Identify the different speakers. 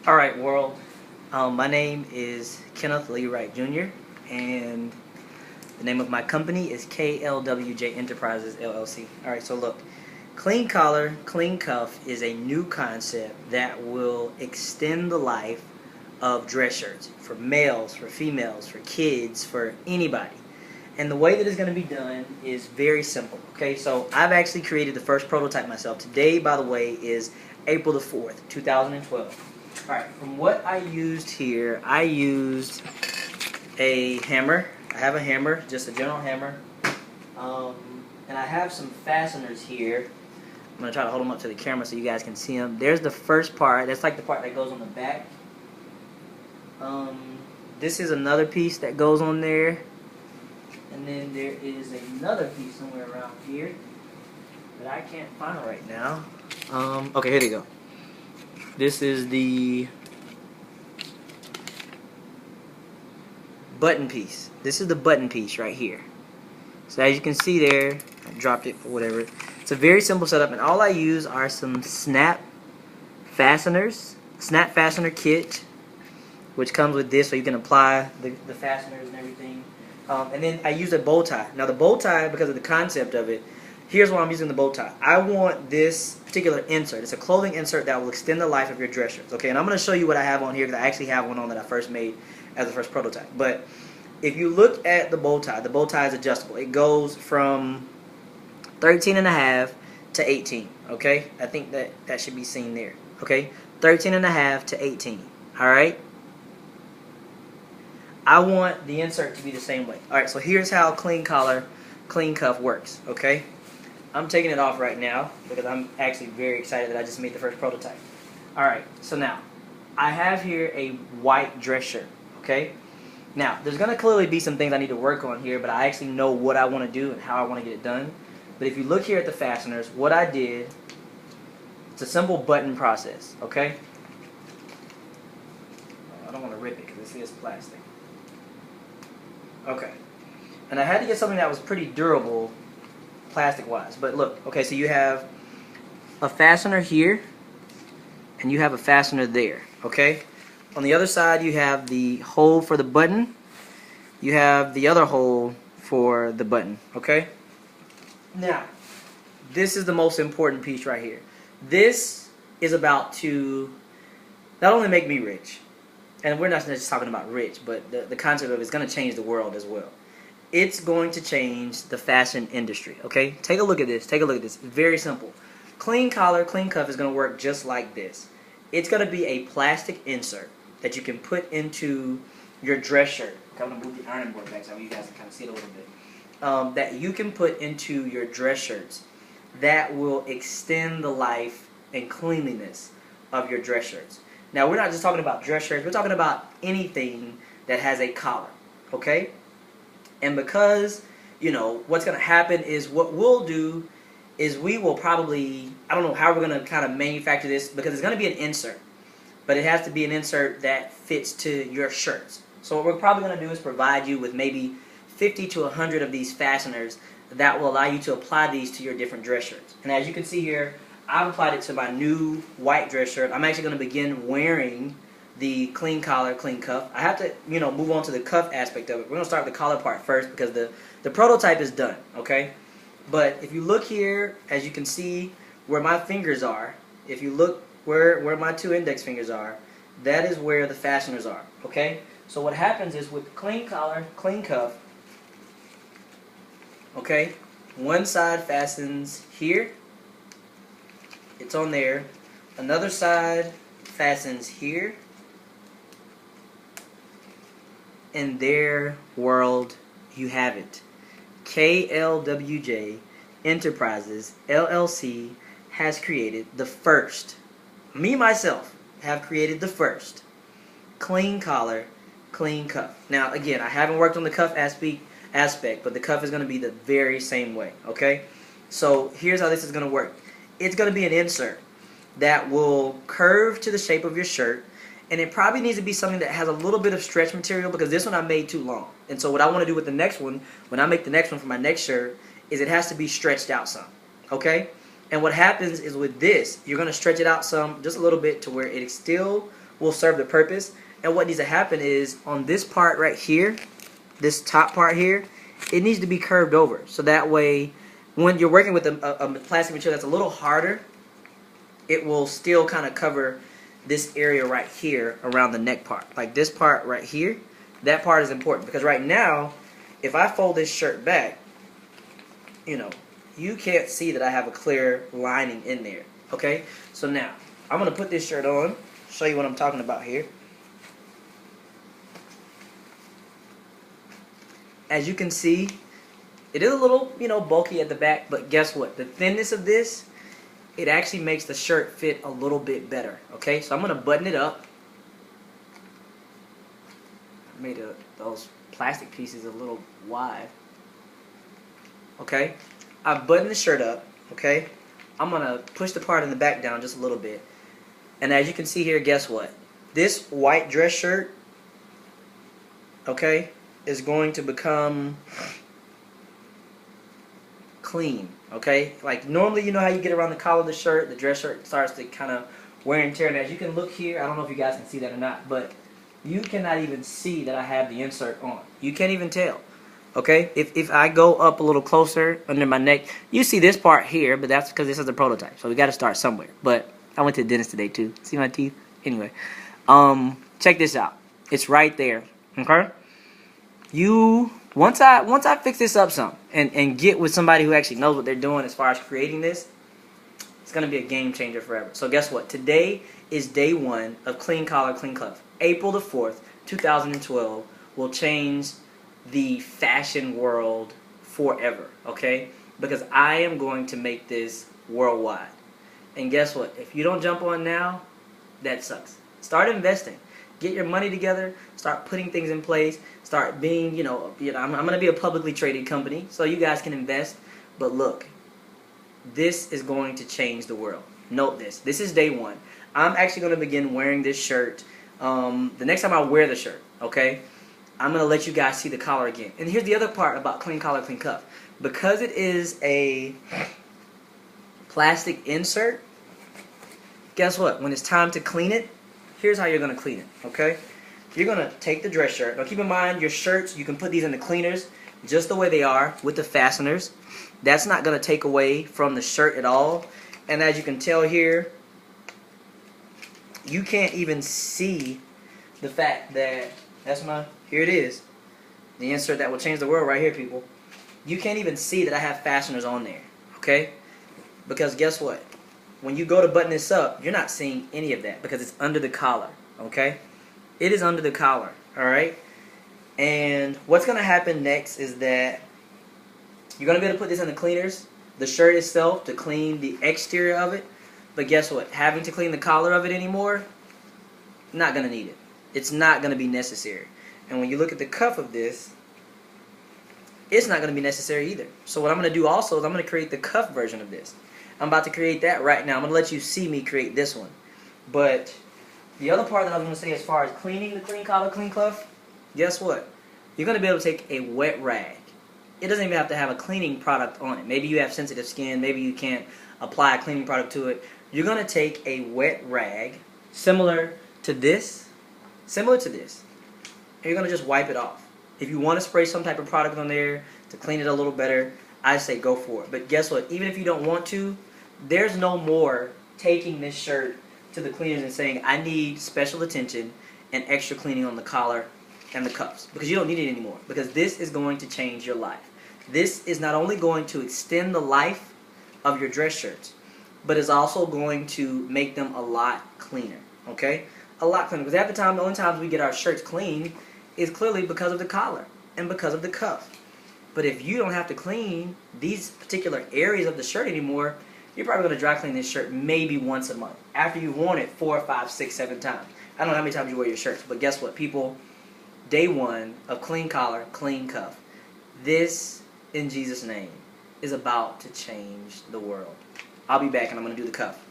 Speaker 1: Alright, world. My name is Kenneth Lee Wright Jr. and the name of my company is KLWJ Enterprises LLC. Alright, so look, Klean Collar, Clean Cuff is a new concept that will extend the life of dress shirts for males, for females, for kids, for anybody. And the way that it's going to be done is very simple. Okay, so I've actually created the first prototype myself. Today, by the way, is April the 4th, 2012. Alright, from what I used here, I used a hammer. I have a hammer, just a general hammer. And I have some fasteners here. I'm going to try to hold them up to the camera so you guys can see them. There's the first part. That's like the part that goes on the back. This is another piece that goes on there. And then there is another piece somewhere around here that I can't find right now. Okay, here they go. This is the button piece. This is the button piece right here. So as you can see there, I dropped it for whatever. It's a very simple setup, and all I use are some snap fasteners, snap fastener kit, which comes with this, so you can apply the fasteners and everything. And then I use a bow tie. Now the bow tie, because of the concept of it, here's why I'm using the bow tie. I want this particular insert. It's a clothing insert that will extend the life of your dress shirts. Okay, and I'm going to show you what I have on here because I actually have one on that I first made as the first prototype. But if you look at the bow tie is adjustable. It goes from 13.5 to 18. Okay, I think that should be seen there. Okay, 13.5 to 18. All right. I want the insert to be the same way. All right, so here's how Klean Collar, Clean Cuff works. Okay. I'm taking it off right now because I'm actually very excited that I just made the first prototype. Alright, so now I have here a white dress shirt, okay? Now, there's going to clearly be some things I need to work on here, but I actually know what I want to do and how I want to get it done. But if you look here at the fasteners, what I did, it's a simple button process, okay? I don't want to rip it because this is plastic. Okay. And I had to get something that was pretty durable plastic wise, but look, okay, so you have a fastener here and you have a fastener there, okay? On the other side you have the hole for the button, you have the other hole for the button, okay? Now, this is the most important piece right here. This is about to not only make me rich, and we're not just talking about rich, but the concept of it's going to change the world as well. It's going to change the fashion industry, okay? Take a look at this. Take a look at this. Very simple. Klean Collar, Clean Cuff is going to work just like this. It's going to be a plastic insert that you can put into your dress shirt. Okay, I'm going to move the ironing board back so you guys can kind of see it a little bit. That you can put into your dress shirts that will extend the life and cleanliness of your dress shirts. Now, we're not just talking about dress shirts. We're talking about anything that has a collar, okay? And because, you know, what's going to happen is what we'll do is we will probably, I don't know how we're going to kind of manufacture this because it's going to be an insert. But it has to be an insert that fits to your shirts. So what we're probably going to do is provide you with maybe 50 to 100 of these fasteners that will allow you to apply these to your different dress shirts. And as you can see here, I've applied it to my new white dress shirt. I'm actually going to begin wearing the Klean Collar, Clean Cuff. I have to, you know, move on to the cuff aspect of it. We're going to start with the collar part first because the prototype is done, okay? But if you look here, as you can see where my fingers are, if you look where my two index fingers are, that is where the fasteners are, okay? So what happens is with Klean Collar, Clean Cuff, okay, one side fastens here. It's on there. Another side fastens here. In their world, you have it. KLWJ Enterprises LLC has created the first, me myself have created the first Klean Collar, Clean Cuff. Now again, I haven't worked on the cuff aspect, but the cuff is going to be the very same way, okay? So here's how this is going to work. It's going to be an insert that will curve to the shape of your shirt. And it probably needs to be something that has a little bit of stretch material because this one I made too long. And so what I want to do with the next one, when I make the next one for my next shirt, is it has to be stretched out some. Okay? And what happens is with this, you're going to stretch it out some, just a little bit, to where it still will serve the purpose. And what needs to happen is on this part right here, this top part here, it needs to be curved over. So that way, when you're working with a plastic material that's a little harder, it will still kind of cover this area right here around the neck part. Like this part right here, that part is important. Because right now, if I fold this shirt back, you know, you can't see that I have a clear lining in there. Okay? So now, I'm going to put this shirt on, show you what I'm talking about here. As you can see, it is a little, you know, bulky at the back, but guess what? The thinness of this, it actually makes the shirt fit a little bit better. Okay? So I'm going to button it up. I made those plastic pieces a little wide. Okay? I've buttoned the shirt up. Okay? I'm going to push the part in the back down just a little bit. And as you can see here, guess what? This white dress shirt, okay, is going to become clean, okay? Like normally, you know how you get around the collar of the shirt, the dress shirt starts to kind of wear and tear. And as you can look here, I don't know if you guys can see that or not, but you cannot even see that I have the insert on. You can't even tell, okay? If I go up a little closer under my neck, you see this part here, but that's because this is a prototype, so we got to start somewhere. But I went to the dentist today too. See my teeth? Anyway, check this out. It's right there, okay? Once I fix this up some and get with somebody who actually knows what they're doing as far as creating this, it's going to be a game changer forever. So guess what? Today is day 1 of Klean Collar, Klean Cuff. April the 4th, 2012 will change the fashion world forever, okay? Because I am going to make this worldwide. And guess what? If you don't jump on now, that sucks. Start investing. Get your money together. Start putting things in place. Start being, you know, I'm going to be a publicly traded company, so you guys can invest. But look, this is going to change the world. Note this. This is day 1. I'm actually going to begin wearing this shirt the next time I wear the shirt, okay? I'm going to let you guys see the collar again. And here's the other part about Klean Collar, Klean Cuff. Because it is a plastic insert, guess what? When it's time to clean it, here's how you're going to clean it, okay? You're going to take the dress shirt. Now keep in mind, your shirts, you can put these in the cleaners just the way they are with the fasteners. That's not going to take away from the shirt at all. And as you can tell here, you can't even see the fact that, here it is. The insert that will change the world right here, people. You can't even see that I have fasteners on there, okay? Because guess what? When you go to button this up, you're not seeing any of that because it's under the collar, okay? It is under the collar, alright? And what's going to happen next is that you're going to be able to put this in the cleaners, the shirt itself, to clean the exterior of it. But guess what? Having to clean the collar of it anymore, not going to need it. It's not going to be necessary. And when you look at the cuff of this, it's not going to be necessary either. So what I'm going to do also is I'm going to create the cuff version of this. I'm about to create that right now. I'm going to let you see me create this one. But the other part that I was going to say as far as cleaning the Klean Collar, Klean Cuff, guess what? You're going to be able to take a wet rag. It doesn't even have to have a cleaning product on it. Maybe you have sensitive skin. Maybe you can't apply a cleaning product to it. You're going to take a wet rag similar to this. And you're going to just wipe it off. If you want to spray some type of product on there to clean it a little better, I say go for it. But guess what? Even if you don't want to, there's no more taking this shirt to the cleaners and saying, I need special attention and extra cleaning on the collar and the cuffs. Because you don't need it anymore. Because this is going to change your life. This is not only going to extend the life of your dress shirts, but it's also going to make them a lot cleaner. Okay? A lot cleaner. Because half the time, the only times we get our shirts clean is clearly because of the collar and because of the cuff. But if you don't have to clean these particular areas of the shirt anymore, you're probably going to dry clean this shirt maybe once a month after you've worn it 4, 5, 6, 7 times. I don't know how many times you wear your shirts, but guess what, people? Day 1 of Klean Collar, Klean Cuff. This, in Jesus' name, is about to change the world. I'll be back and I'm going to do the cuff.